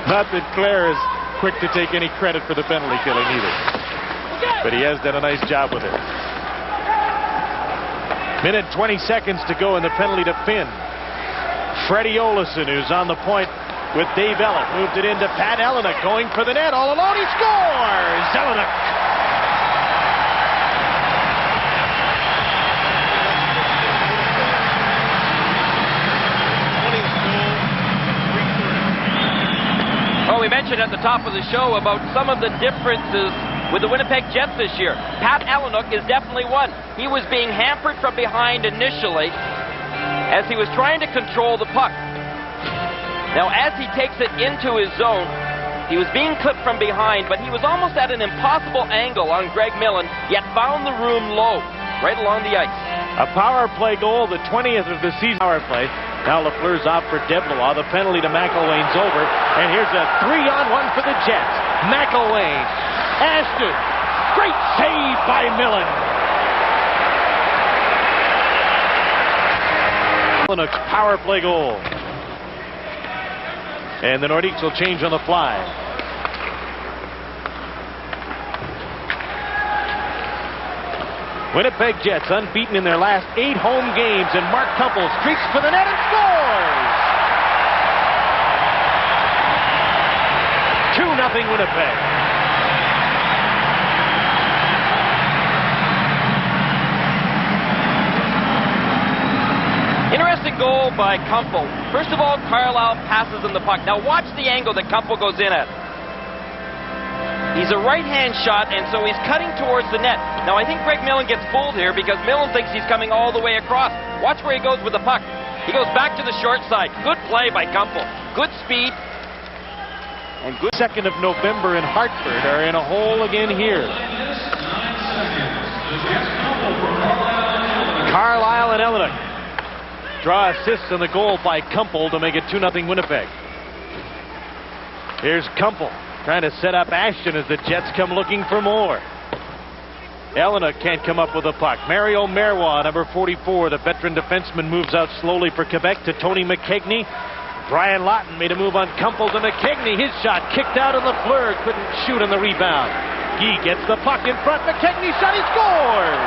Not that Claire is quick to take any credit for the penalty killing either. But he has done a nice job with it. Minute 20 seconds to go in the penalty to Finn. Freddie Olesen, who's on the point with Dave Ellett, moved it into Pat Elenick, going for the net all alone. He scores! Elenick. Well, we mentioned at the top of the show about some of the differences with the Winnipeg Jets this year. Pat Elenick is definitely one. He was being hampered from behind initially as he was trying to control the puck. Now, as he takes it into his zone, he was being clipped from behind, but he was almost at an impossible angle on Greg Millen, yet found the room low, right along the ice. A power play goal, the 20th of the season power play. Now Lafleur's off for Deblois. The penalty to McElwain's over. And here's a 3-on-1 for the Jets. McElwain. Ashton. Great save by Millen. A power play goal. And the Nordiques will change on the fly. Winnipeg Jets unbeaten in their last 8 home games, and Mark Kumpel streaks for the net and scores! 2-0 Winnipeg. Interesting goal by Kumpel. First of all, Carlisle passes him the puck. Now watch the angle that Kumpel goes in at. He's a right-hand shot, and so he's cutting towards the net. Now, I think Greg Millen gets fooled here because Millen thinks he's coming all the way across. Watch where he goes with the puck. He goes back to the short side. Good play by Kumpel. Good speed. And good. 2nd of November in Hartford are in a hole again here. Carlisle and Elenick draw assists on the goal by Kumpel to make it 2-0 Winnipeg. Here's Kumpel trying to set up Ashton as the Jets come looking for more. Elenick can't come up with a puck. Mario Marois, number 44, the veteran defenseman, moves out slowly for Quebec to Tony McKegney. Brian Lawton made a move on Kumpel to McKegney. His shot kicked out, and Lafleur couldn't shoot on the rebound. Guy gets the puck in front. McKegney shot, he scores!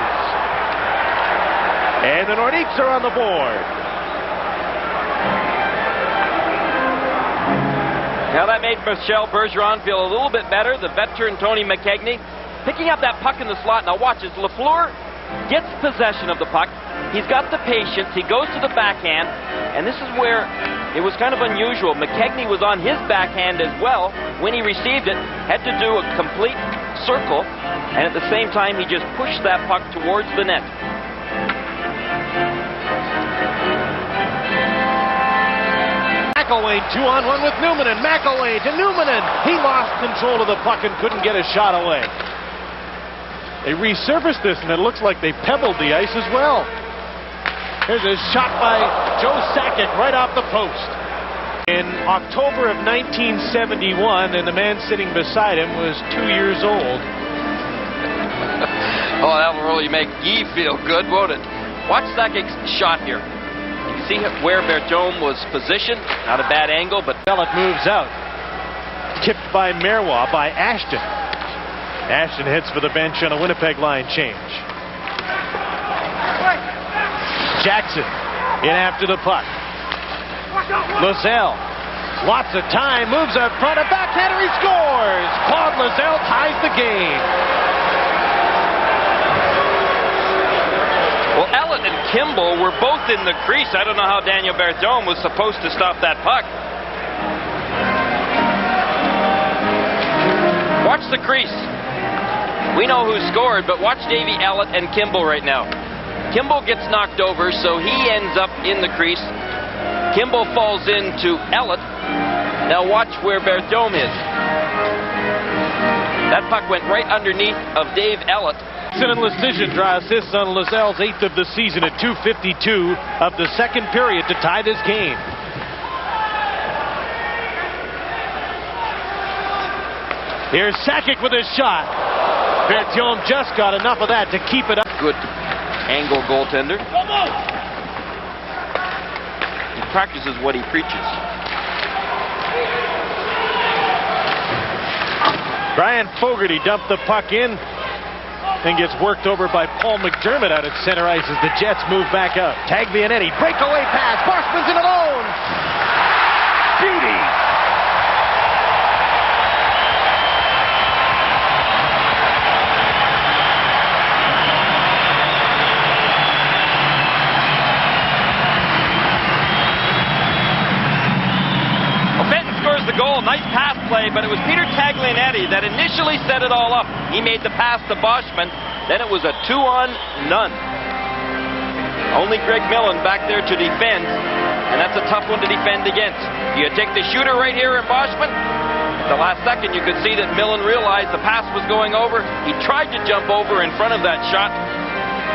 And the Nordiques are on the board. Now that made Michel Bergeron feel a little bit better. The veteran Tony McKegney picking up that puck in the slot. Now watch as Lafleur gets possession of the puck. He's got the patience. He goes to the backhand. And this is where it was kind of unusual. McKegney was on his backhand as well when he received it. Had to do a complete circle. And at the same time, he just pushed that puck towards the net. McElwain 2-on-1 with Newman, and McElwain to Newman, and he lost control of the puck and couldn't get a shot away. They resurfaced this, and it looks like they pebbled the ice as well. Here's a shot by Joe Sakic right off the post. In October of 1971, and the man sitting beside him was 2 years old. Oh, that'll really make Guy feel good, won't it? Watch Sakic's shot here. See where Bertome was positioned. Not a bad angle, but Ellett moves out. Tipped by Marois by Ashton. Ashton heads for the bench on a Winnipeg line change. Jackson in after the puck. Lozelle. Lots of time. Moves out front. A backhander. He scores. Claude Lozelle ties the game. Well, Ellett and Kimball were both in the crease. I don't know how Daniel Bertome was supposed to stop that puck. Watch the crease. We know who scored, but watch Davey Ellett and Kimball right now. Kimball gets knocked over, so he ends up in the crease. Kimball falls into Ellett. Now watch where Bertome is. That puck went right underneath of Dave Ellett. And Lecision draw assists on Lazelle's 8th of the season at 2:52 of the second period to tie this game. Here's Sakic with his shot. Bertome just got enough of that to keep it up. Good angle goaltender. He practices what he preaches. Brian Fogarty dumped the puck in and gets worked over by Paul McDermott out at center ice as the Jets move back out. Taglianetti, breakaway pass. Boschman's in alone. Beauty. The goal, nice pass play, but it was Peter Taglianetti that initially set it all up. He made the pass to Boschman, then it was a 2-on-none. Only Greg Millen back there to defend, and that's a tough one to defend against. You take the shooter right here in Boschman. At the last second, you could see that Millen realized the pass was going over. He tried to jump over in front of that shot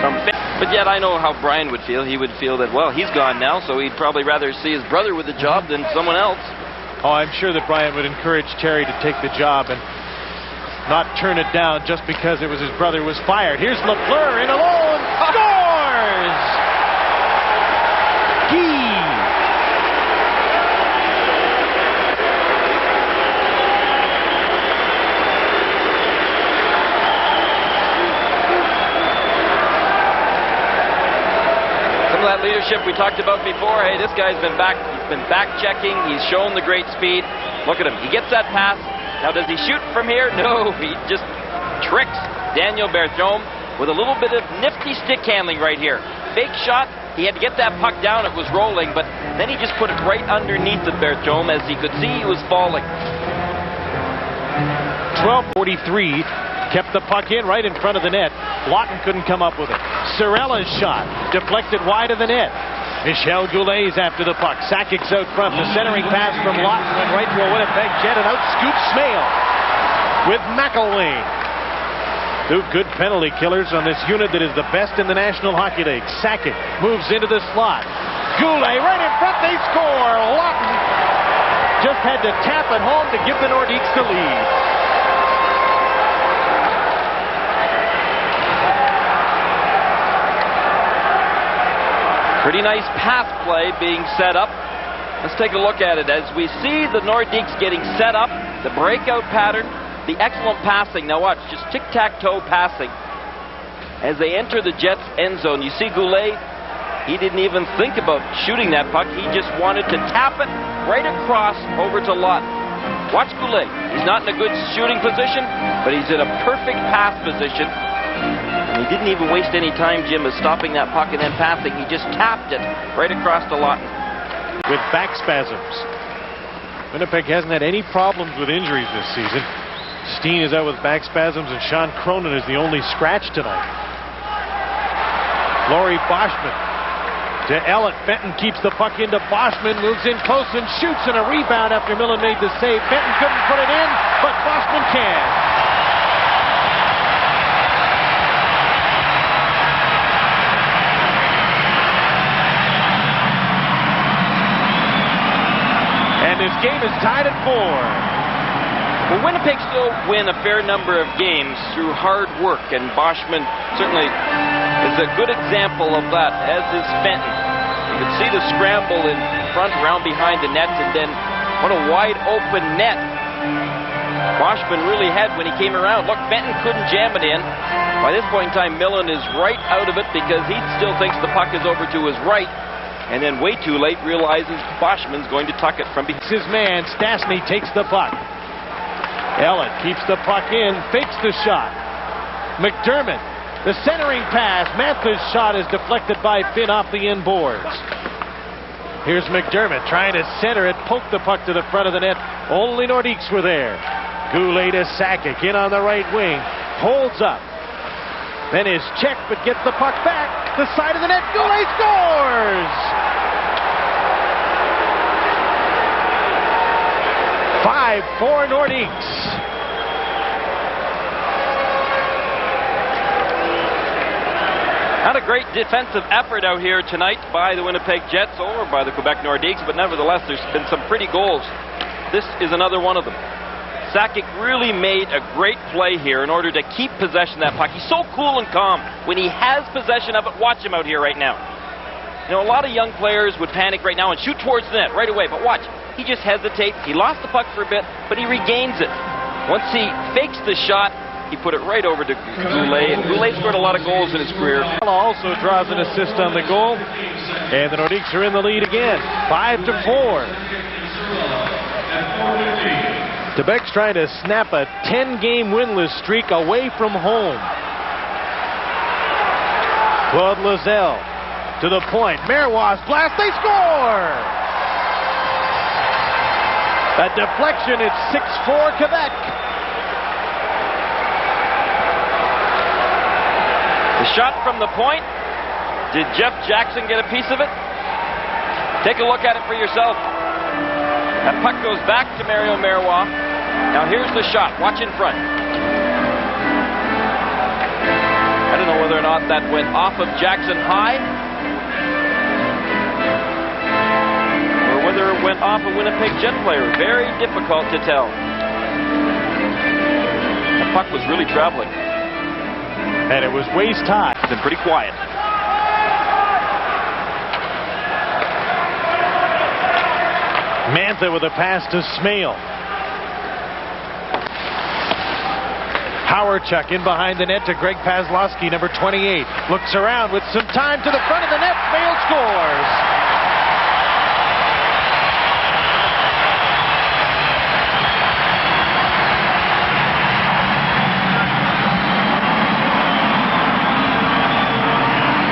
from Finn. But yet I know how Brian would feel. He would feel that, well, he's gone now, so he'd probably rather see his brother with the job than someone else. Oh, I'm sure that Brian would encourage Terry to take the job and not turn it down just because it was his brother was fired. Here's Lafleur in alone. Scores! Gee! Some of that leadership we talked about before. Hey, this guy's been back checking. He's shown the great speed. Look at him. He gets that pass. Now, does he shoot from here? No, he just tricks Daniel Berthiaume with a little bit of nifty stick handling right here. Fake shot. He had to get that puck down. It was rolling, but then he just put it right underneath the Berthiaume. As he could see, he was falling. 12:43. Kept the puck in right in front of the net. Lawton couldn't come up with it. Cirella's shot deflected wide of the net. Michel Goulet's after the puck. Sakic's out front. The centering pass from Lawton went right to a Winnipeg Jet and out scoops Smale with McElwain. Two good penalty killers on this unit that is the best in the National Hockey League. Sakic moves into the slot. Goulet right in front. They score. Lawton just had to tap it home to give the Nordiques the lead. Pretty nice pass play being set up. Let's take a look at it. As we see the Nordiques getting set up, the breakout pattern, the excellent passing. Now watch, just tic-tac-toe passing. As they enter the Jets' end zone, you see Goulet, he didn't even think about shooting that puck. He just wanted to tap it right across over to Lawton. Watch Goulet. He's not in a good shooting position, but he's in a perfect pass position. And he didn't even waste any time, Jim, of stopping that puck and then passing. He just tapped it right across to Lawton. With back spasms. Winnipeg hasn't had any problems with injuries this season. Steen is out with back spasms, and Sean Cronin is the only scratch tonight. Laurie Boschman to Ellett. Benton keeps the puck into Boschman, moves in close and shoots, and a rebound after Millen made the save. Benton couldn't put it in, but Boschman can. This game is tied at 4. Well, Winnipeg still win a fair number of games through hard work, and Boschman certainly is a good example of that, as is Fenton. You can see the scramble in front, around behind the net, and then what a wide open net Boschman really had when he came around. Look, Fenton couldn't jam it in. By this point in time, Millen is right out of it because he still thinks the puck is over to his right. And then way too late realizes Boschman's going to tuck it from behind. His man, Stastny, takes the puck. Ellett keeps the puck in, fakes the shot. McDermott, the centering pass. Mantha's shot is deflected by Finn off the inboards. Here's McDermott trying to center it, poke the puck to the front of the net. Only Nordiques were there. Goulet to Sakic in on the right wing. Holds up. Then is checked, but gets the puck back. The side of the net. Goulet scores! 5-4 Nordiques. Not a great defensive effort out here tonight by the Winnipeg Jets or by the Quebec Nordiques, but nevertheless, there's been some pretty goals. This is another one of them. Sakic really made a great play here in order to keep possession of that puck. He's so cool and calm. When he has possession of it, watch him out here right now. You know, a lot of young players would panic right now and shoot towards the net right away, but watch. He just hesitates. He lost the puck for a bit, but he regains it. Once he fakes the shot, he put it right over to Goulet, and Goulet scored a lot of goals in his career. Also draws an assist on the goal, and the Nordiques are in the lead again, 5-4. Quebec's trying to snap a 10-game winless streak away from home. Claude Lozelle to the point. Marois' blast, they score! A deflection, it's 6-4 Quebec. The shot from the point. Did Jeff Jackson get a piece of it? Take a look at it for yourself. That puck goes back to Mario Marois. Now here's the shot. Watch in front. I don't know whether or not that went off of Jackson high, or whether it went off a Winnipeg Jet player. Very difficult to tell. The puck was really traveling. And it was waist high. It's been pretty quiet. Mantha with a pass to Smale. Hawerchuk in behind the net to Greg Paslowski, number 28. Looks around with some time to the front of the net. Smale scores.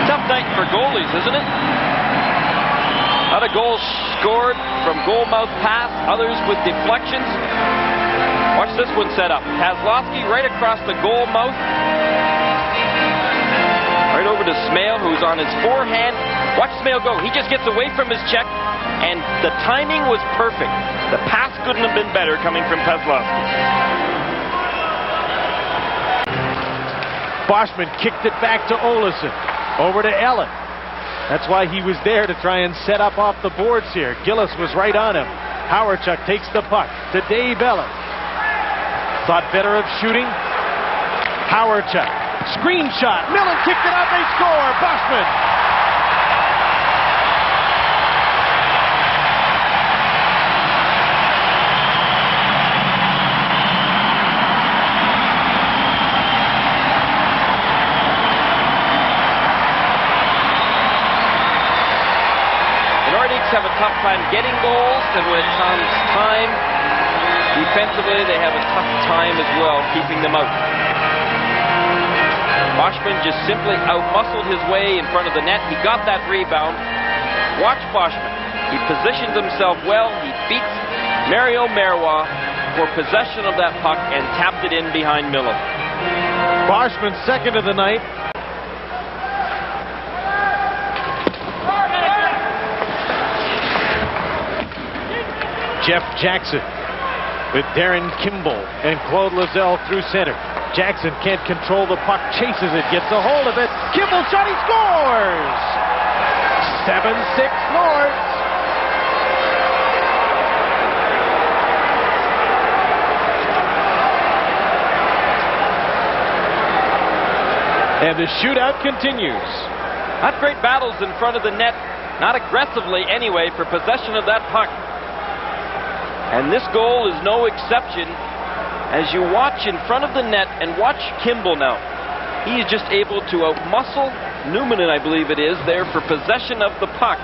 Tough night for goalies, isn't it? A lot of goals scored from goal mouth pass, others with deflections. Watch this one set up. Paslowski right across the goal mouth. Right over to Smale, who's on his forehand. Watch Smale go. He just gets away from his check, and the timing was perfect. The pass couldn't have been better coming from Paslowski. Boschman kicked it back to Olesen. Over to Ellen. That's why he was there, to try and set up off the boards here. Gillis was right on him. Hawerchuk takes the puck to Dave Ellen. Thought better of shooting. Hawerchuk. Screen shot. Millen kicked it out. They score. Boschman. The Nordiques have a tough time getting goals, and when it comes time defensively, they have a tough time as well keeping them out. Boschman just simply outmuscled his way in front of the net. He got that rebound. Watch Boschman. He positions himself well. He beats Mario Marois for possession of that puck and tapped it in behind Millen. Boschman second of the night. Jeff Jackson with Darren Kimball and Claude Lozelle through center. Jackson can't control the puck, chases it, gets a hold of it. Kimball shot, he scores! 7-6 Nords. And the shootout continues. Not great battles in front of the net, not aggressively anyway, for possession of that puck. And this goal is no exception. As you watch in front of the net, and watch Kimball now. He is just able to outmuscle Newman, I believe it is, there for possession of the puck.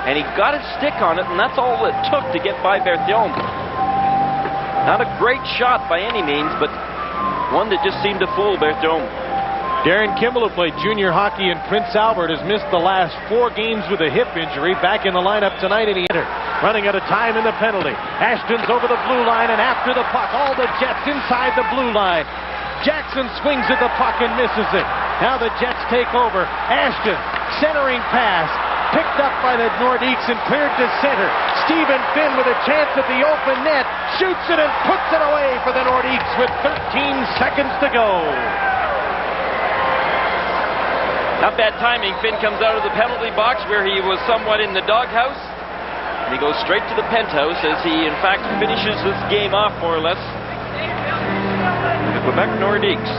And he got his stick on it, and that's all it took to get by Berthiaume. Not a great shot by any means, but one that just seemed to fool Berthiaume. Darren Kimball, who played junior hockey in Prince Albert, has missed the last 4 games with a hip injury. Back in the lineup tonight, and he entered. Running out of time in the penalty. Ashton's over the blue line and after the puck. All the Jets inside the blue line. Jackson swings at the puck and misses it. Now the Jets take over. Ashton, centering pass. Picked up by the Nordiques and cleared to center. Stephen Finn with a chance at the open net. Shoots it and puts it away for the Nordiques with 13 seconds to go. Not bad timing. Finn comes out of the penalty box where he was somewhat in the doghouse. And he goes straight to the penthouse as he, in fact, finishes this game off more or less. The Quebec Nordiques.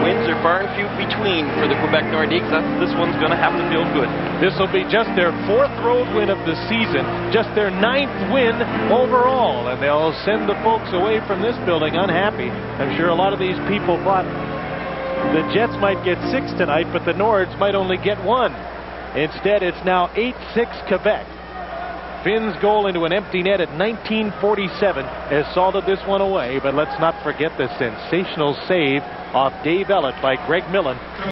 Wins are far and few between for the Quebec Nordiques. This one's going to have to feel good. This will be just their 4th road win of the season, just their 9th win overall, and they'll send the folks away from this building unhappy. I'm sure a lot of these people thought the Jets might get 6 tonight, but the Nords might only get 1. Instead, it's now 8-6 Quebec. Finn's goal into an empty net at 1947 has salted this one away, but let's not forget the sensational save off Dave Ellett by Greg Millen.